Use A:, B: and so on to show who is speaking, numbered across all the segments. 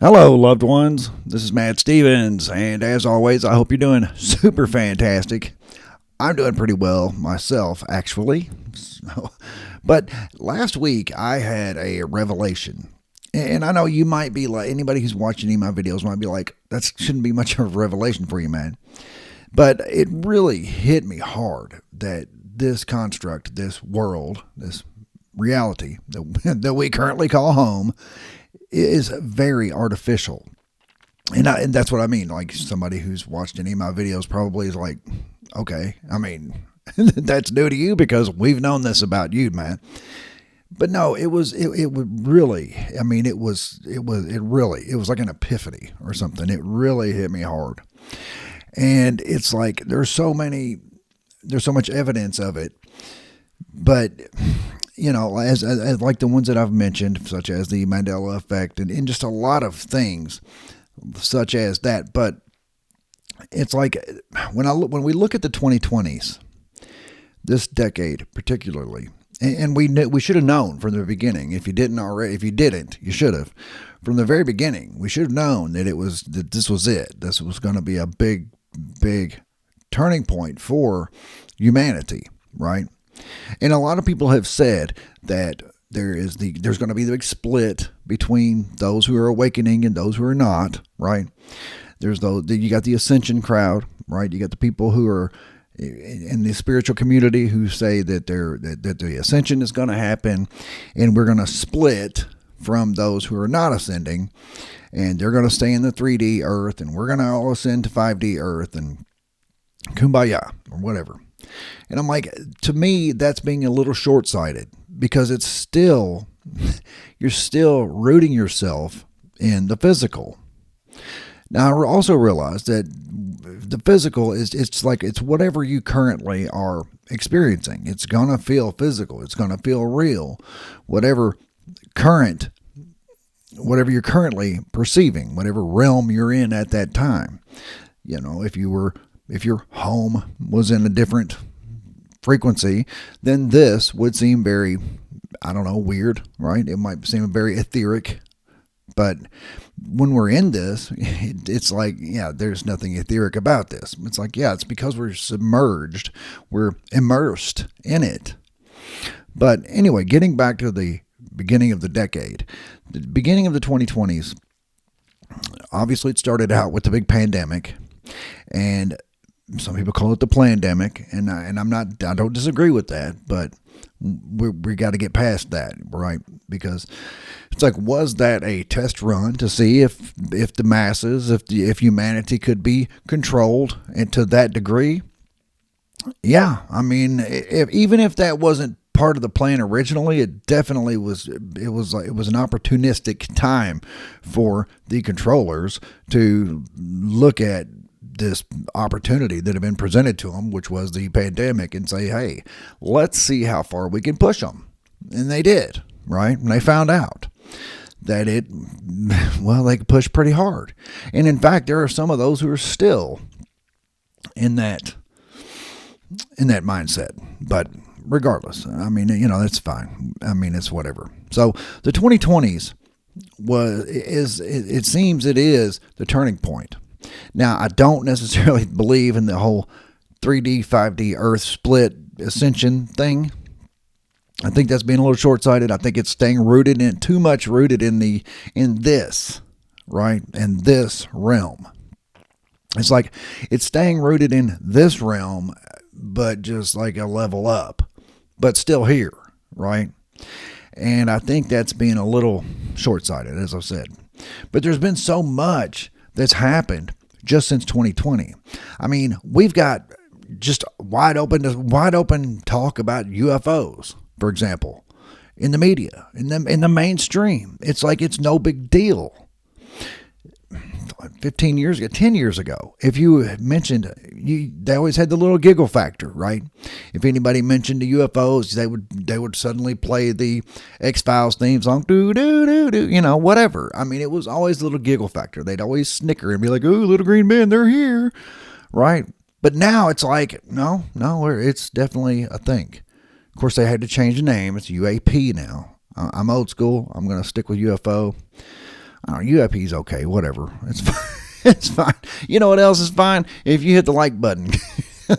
A: Hello, loved ones. This is Matt Stevens, and as always, I hope you're doing super fantastic. I'm doing pretty well myself, actually. But last week, I had a revelation. And I know you might be like, anybody who's watching any of my videos might be like, that shouldn't be much of a revelation for you, man. But it really hit me hard that this construct, this world, this reality that we currently call home is very artificial. And that's what I mean. Like, somebody who's watched any of my videos probably is like, okay, I mean, that's new to you because we've known this about you, man. But no, it was really like an epiphany or something. It really hit me hard. And it's like, there's so much evidence of it. But, you know, as like the ones that I've mentioned, such as the Mandela effect and just a lot of things such as that. But it's like when we look at the 2020s, this decade particularly, and we should have known from the beginning. If you didn't, you should have. From the very beginning, we should have known that this was it. This was going to be a big turning point for humanity, right? And a lot of people have said that there's going to be the big split between those who are awakening and those who are not, right? You got the Ascension crowd, right? You got the people who are in the spiritual community who say that that the Ascension is going to happen, and we're going to split from those who are not ascending, and they're going to stay in the 3D Earth, and we're going to all ascend to 5D Earth, and kumbaya or whatever. And I'm like, to me, that's being a little short-sighted because you're still rooting yourself in the physical. Now, I also realize that the physical it's whatever you currently are experiencing. It's going to feel physical. It's going to feel real. Whatever you're currently perceiving, whatever realm you're in at that time. You know, if your home was in a different frequency, then this would seem very, weird, right? It might seem very etheric. But when we're in this, it's like, yeah, there's nothing etheric about this. It's like, yeah, it's because we're submerged. We're immersed in it. But anyway, getting back to the beginning of the decade, the beginning of the 2020s, obviously it started out with the big pandemic, and some people call it the plandemic, and I don't disagree with that, but we got to get past that, right? Because it's like, was that a test run to see if the masses, if humanity could be controlled and to that degree? Yeah, I mean, even if that wasn't part of the plan originally, it definitely was. It was an opportunistic time for the controllers to look at this opportunity that had been presented to them, which was the pandemic, and say, hey, let's see how far we can push them. And they did, right? And they found out that they could push pretty hard. And in fact, there are some of those who are still in that mindset. But regardless, I mean, that's fine. I mean, it's whatever. So the 2020s it seems it is the turning point. Now, I don't necessarily believe in the whole 3D, 5D Earth split ascension thing. I think that's being a little short-sighted. I think it's staying too much rooted in this, right? In this realm. It's like it's staying rooted in this realm, but just like a level up, but still here, right? And I think that's being a little short-sighted, as I've said. But there's been so much that's happened just since 2020. I mean, we've got just wide open talk about UFOs, for example, in the media, in the mainstream. It's like it's no big deal. 10 years ago, if you mentioned, they always had the little giggle factor, right? If anybody mentioned the UFOs, they would suddenly play the X-Files theme song, do do do do, whatever. I mean, it was always a little giggle factor. They'd always snicker and be like, "Oh, little green men, they're here," right? But now it's like, no, it's definitely a thing. Of course, they had to change the name. It's UAP now. I'm old school. I'm going to stick with UFO. I don't know, UAP's okay, whatever. It's fine. It's fine. You know what else is fine? If you hit the like button.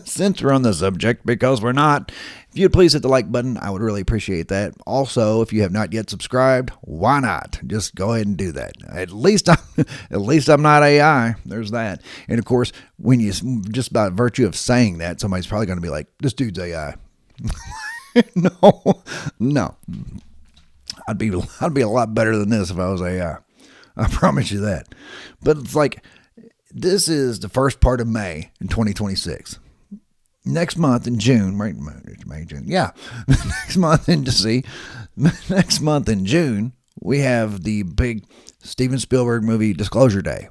A: Since we're on the subject, because we're not, if you'd please hit the like button, I would really appreciate that. Also, if you have not yet subscribed, why not? Just go ahead and do that. At least I'm not AI. There's that. And of course, when you just by virtue of saying that, somebody's probably going to be like, "This dude's AI." No. I'd be a lot better than this if I was AI. I promise you that. But it's like, this is the first part of May in 2026. Next month in June, right? May, June. Yeah. Next month in June, we have the big Steven Spielberg movie Disclosure Day.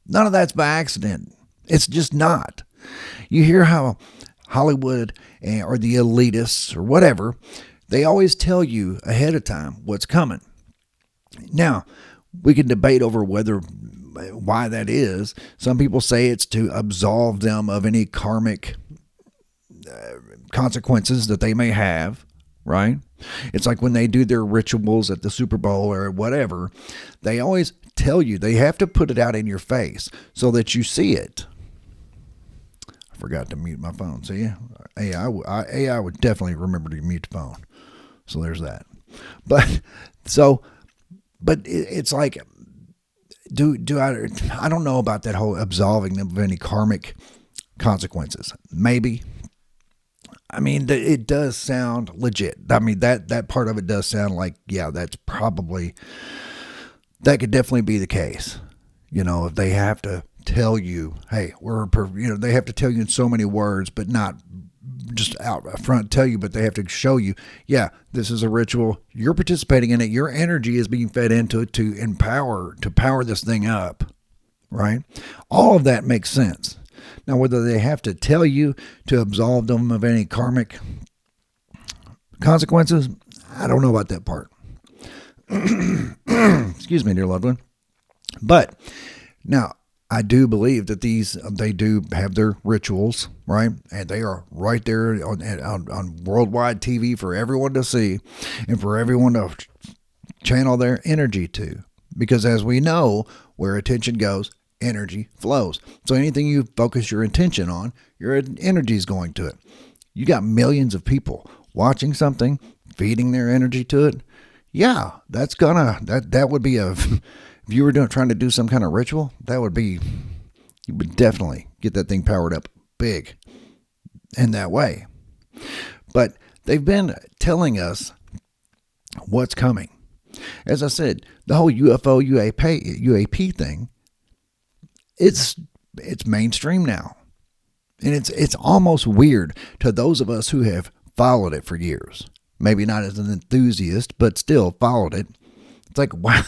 A: None of that's by accident. It's just not. You hear how Hollywood or the elitists or whatever, they always tell you ahead of time what's coming. Now, we can debate over why that is. Some people say it's to absolve them of any karmic consequences that they may have, right? It's like when they do their rituals at the Super Bowl or whatever, they always tell you, they have to put it out in your face so that you see it. I forgot to mute my phone. See, AI would definitely remember to mute the phone. So there's that. But it's like, I don't know about that whole absolving them of any karmic consequences. Maybe. I mean, it does sound legit. I mean, that part of it does sound like, yeah, that could definitely be the case. You know, if they have to tell you, hey, they have to tell you in so many words, but not just out front tell you, but they have to show you, yeah, this is a ritual. You're participating in it. Your energy is being fed into it to power this thing up, right? All of that makes sense. Now, whether they have to tell you to absolve them of any karmic consequences, I don't know about that part. Excuse me, dear loved one. But now, I do believe that they do have their rituals, right? And they are right there on worldwide TV for everyone to see and for everyone to channel their energy to. Because as we know, where attention goes, energy flows. So anything you focus your attention on, your energy is going to it. You got millions of people watching something, feeding their energy to it. Yeah, that would be if you were trying to do some kind of ritual, you would definitely get that thing powered up big in that way. But they've been telling us what's coming. As I said, the whole UAP thing, it's mainstream now. And it's almost weird to those of us who have followed it for years. Maybe not as an enthusiast, but still followed it. It's like, wow.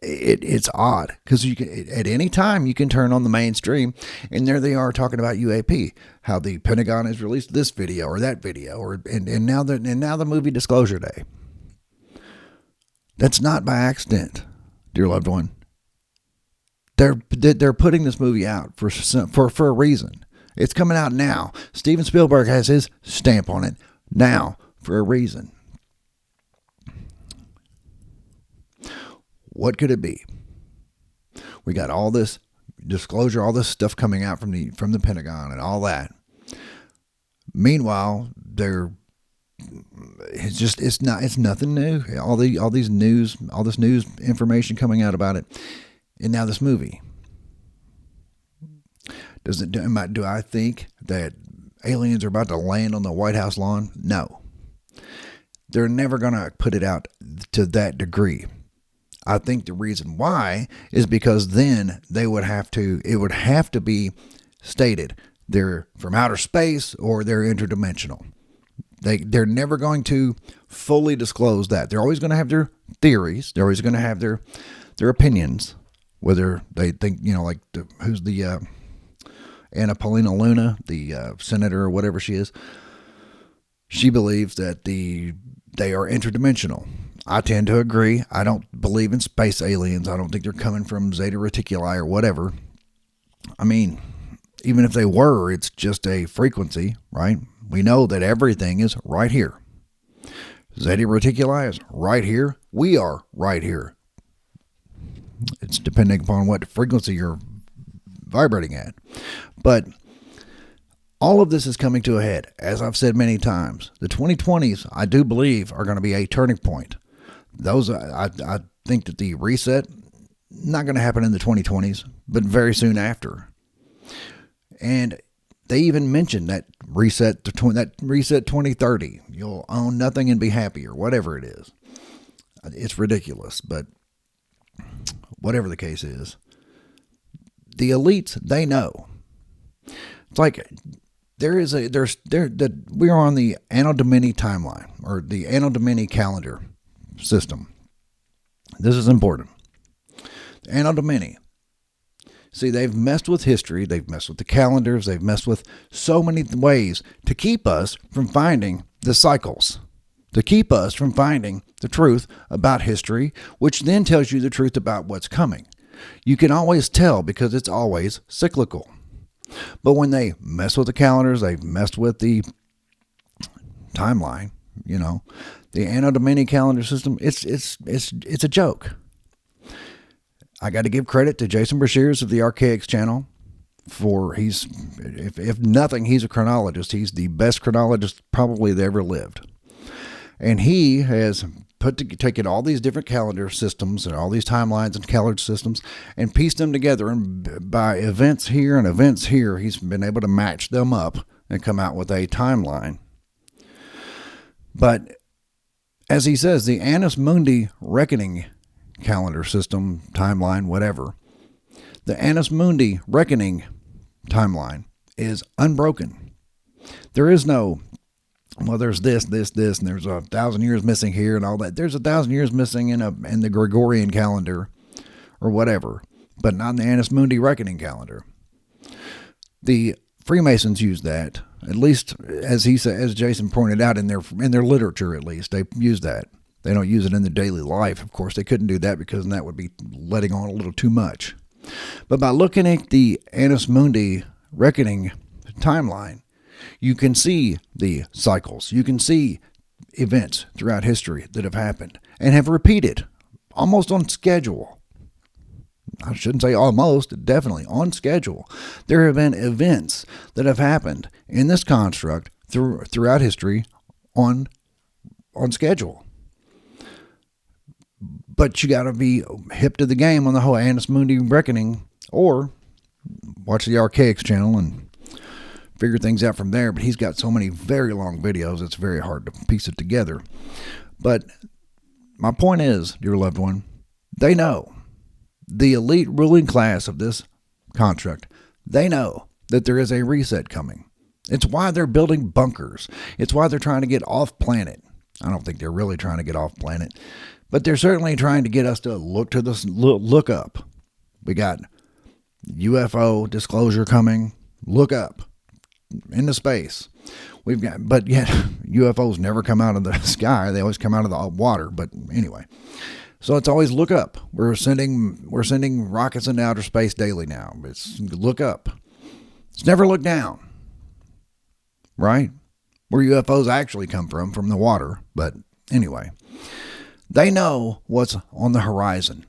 A: It's odd because you can, at any time you can turn on the mainstream and there they are talking about UAP, how the Pentagon has released this video or that video, and now the movie Disclosure Day. That's not by accident, dear loved one. They're putting this movie out for a reason. It's coming out now. Steven Spielberg has his stamp on it now for a reason. What could it be? We got all this disclosure, all this stuff coming out from the Pentagon and all that. Meanwhile, it's nothing new. All this news information coming out about it, and now this movie. Do I think that aliens are about to land on the White House lawn? No. They're never going to put it out to that degree. I think the reason why is because then it would have to be stated they're from outer space or they're interdimensional. They're never going to fully disclose that. They're always going to have their theories. They're always going to have their opinions, whether they think, like who's the Anna Paulina Luna, the senator or whatever she is. She believes that they are interdimensional. I tend to agree. I don't believe in space aliens. I don't think they're coming from Zeta Reticuli or whatever. I mean, even if they were, it's just a frequency, right? We know that everything is right here. Zeta Reticuli is right here. We are right here. It's depending upon what frequency you're vibrating at. But all of this is coming to a head. As I've said many times, the 2020s, I do believe, are going to be a turning point. I think that the reset, not going to happen in the 2020s, but very soon after. And they even mentioned that reset 2030. You'll own nothing and be happy, or whatever it is. It's ridiculous, but whatever the case is, the elites, they know. It's like we are on the Anno Domini timeline, or the Anno Domini calendar system. This is important. The Anno Domini. See, they've messed with history, they've messed with the calendars, they've messed with so many ways to keep us from finding the cycles, to keep us from finding the truth about history, which then tells you the truth about what's coming. You can always tell because it's always cyclical. But when they mess with the calendars, they've messed with the timeline, the Anno Domini calendar system, it's a joke. I got to give credit to Jason Brashears of the Archaics channel for if nothing, he's a chronologist. He's the best chronologist probably that ever lived. And he has taken all these different calendar systems and all these timelines and calendar systems and pieced them together. And by events here and events here, he's been able to match them up and come out with a timeline. But as he says, the Annus Mundi reckoning calendar system, timeline, whatever, the Annus Mundi reckoning timeline is unbroken. There is no, well, there's this, and there's 1,000 years missing here and all that. There's 1,000 years missing in the Gregorian calendar or whatever, but not in the Annus Mundi reckoning calendar. The Freemasons use that, at least as Jason pointed out in their literature. At least they use that. They don't use it in their daily life. Of course, they couldn't do that because that would be letting on a little too much. But by looking at the Annus Mundi reckoning timeline, you can see the cycles. You can see events throughout history that have happened and have repeated almost on schedule. I shouldn't say almost, definitely on schedule. There have been events that have happened in this construct throughout history on schedule. But you got to be hip to the game on the whole Annus Mundi reckoning, or watch the Archaics channel and figure things out from there. But he's got so many very long videos, it's very hard to piece it together. But my point is, dear loved one, they know. The elite ruling class of this construct, they know that there is a reset coming. It's why they're building bunkers. It's why they're trying to get off planet. I don't think they're really trying to get off planet, but they're certainly trying to get us to look up. We got UFO disclosure coming. Look up into space. But yet UFOs never come out of the sky. They always come out of the water. But anyway, so it's always look up. We're sending rockets into outer space daily now. It's look up. It's never look down, right? Where UFOs actually come from the water. But anyway, they know what's on the horizon.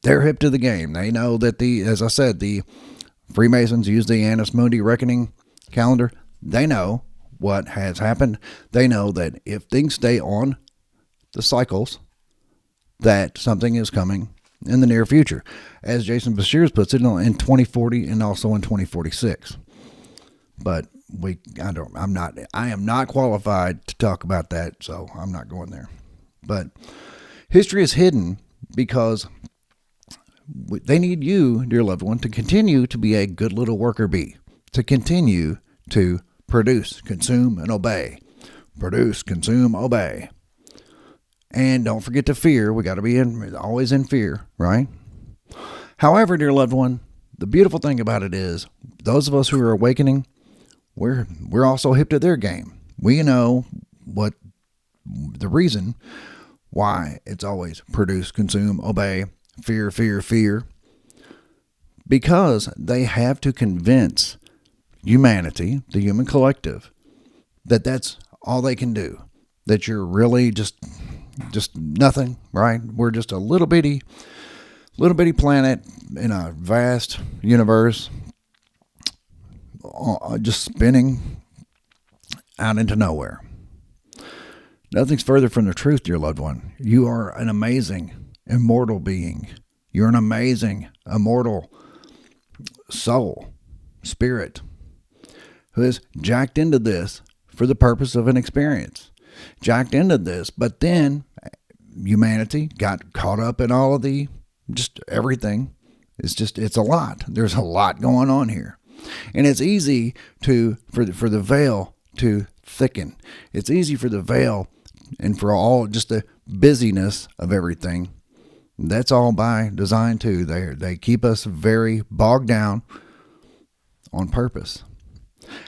A: They're hip to the game. They know that as I said, the Freemasons use the Annus Mundi reckoning calendar. They know what has happened. They know that if things stay on the cycles, that something is coming in the near future, as Jason Brashears puts it, in 2040 and also in 2046. But I am not qualified to talk about that, so I'm not going there. But history is hidden because they need you, dear loved one, to continue to be a good little worker bee, to continue to produce, consume, and obey. Produce, consume, obey. And don't forget to fear. We got to be always in fear, right? However, dear loved one, the beautiful thing about it is those of us who are awakening, we're also hip to their game. We know what the reason why it's always produce, consume, obey, fear, fear, fear. Because they have to convince humanity, the human collective, that that's all they can do. That you're really just just nothing, right? We're just a little bitty planet in a vast universe, just spinning out into nowhere. Nothing's further from the truth, dear loved one. You are an amazing, immortal being. You're an amazing, immortal soul, spirit, who has jacked into this for the purpose of an experience. Jacked into this, but then humanity got caught up in all of the, just everything. It's a lot. There's a lot going on here. And it's easy for the veil to thicken. It's easy for the veil and for all just the busyness of everything. That's all by design too. They keep us very bogged down on purpose.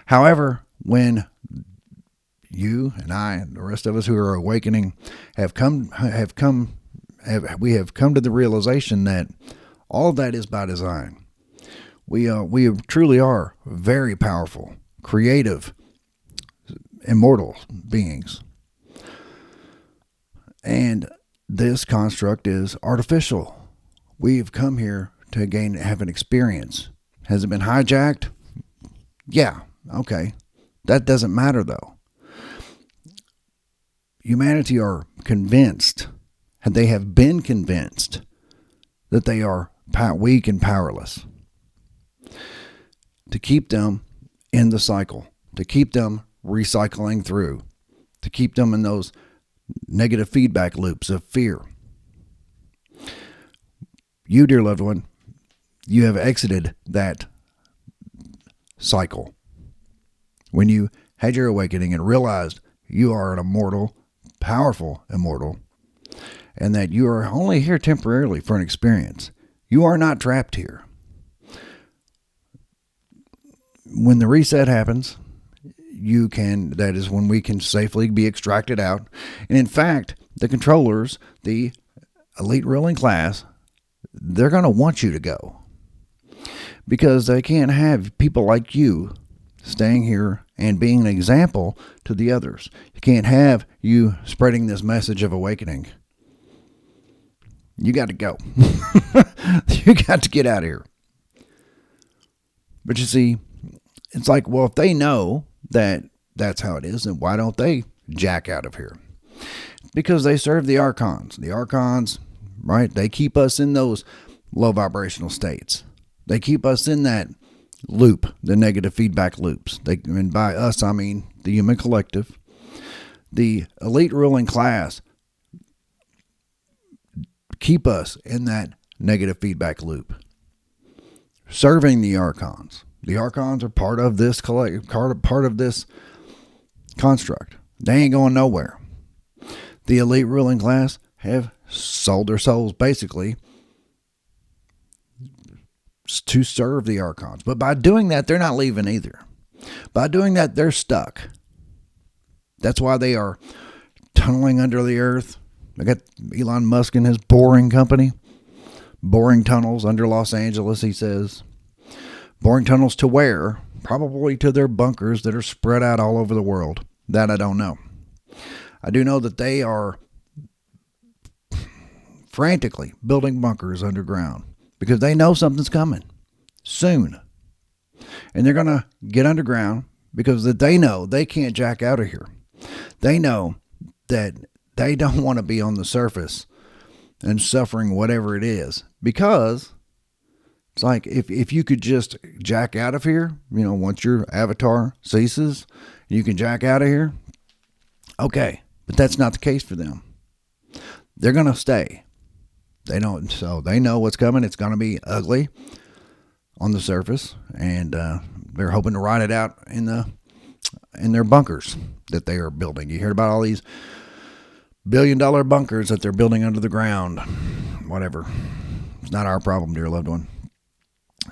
A: However, when you and I and the rest of us who are awakening have come to the realization that all of that is by design. We truly are very powerful, creative, immortal beings. And this construct is artificial. We've come here to have an experience. Has it been hijacked? Yeah, okay. That doesn't matter though. Humanity are convinced, and they have been convinced, that they are weak and powerless. To keep them in the cycle, to keep them recycling through, to keep them in those negative feedback loops of fear. You, dear loved one, you have exited that cycle when you had your awakening and realized you are an immortal, powerful immortal, and that you are only here temporarily for an experience. You are not trapped here. When the reset happens, that is when we can safely be extracted out. And in fact, the controllers, the elite ruling class, they're going to want you to go, because they can't have people like you staying here and being an example to the others. You can't have you spreading this message of awakening. You got to go. You got to get out of here. But you see, it's like, well, if they know that that's how it is, then why don't they jack out of here? Because they serve the archons. The archons, right? They keep us in those low vibrational states. They keep us in that loop, the negative feedback loops. And by us, I mean the human collective. The elite ruling class keep us in that negative feedback loop, serving the archons. The archons are part of this part of this construct. They ain't going nowhere. The elite ruling class have sold their souls basically to serve the archons. But by doing that, they're not leaving either. By doing that, they're stuck. That's why they are tunneling under the earth. I got Elon Musk and his boring company. Boring tunnels under Los Angeles, he says. Boring tunnels to where? Probably to their bunkers that are spread out all over the world. That I don't know. I do know that they are frantically building bunkers underground because they know something's coming soon. And they're going to get underground because they know they can't jack out of here. They know that they don't want to be on the surface and suffering whatever it is, because it's like if you could just jack out of here, once your avatar ceases, you can jack out of here. Okay, but that's not the case for them. They're going to stay. They know what's coming. It's going to be ugly on the surface, and they're hoping to ride it out in their bunkers that they are building. You hear about all these billion-dollar bunkers that they're building under the ground. Whatever. It's not our problem, dear loved one.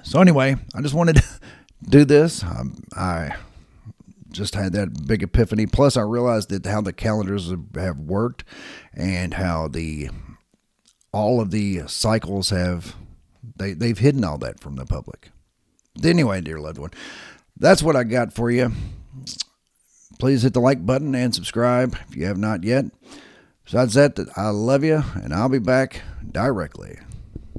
A: So anyway, I just wanted to do this. I just had that big epiphany. Plus, I realized that how the calendars have worked and how all of the cycles they've hidden all that from the public. But anyway, dear loved one, that's what I got for you. Please hit the like button and subscribe if you have not yet. Besides that, I love you, and I'll be back directly.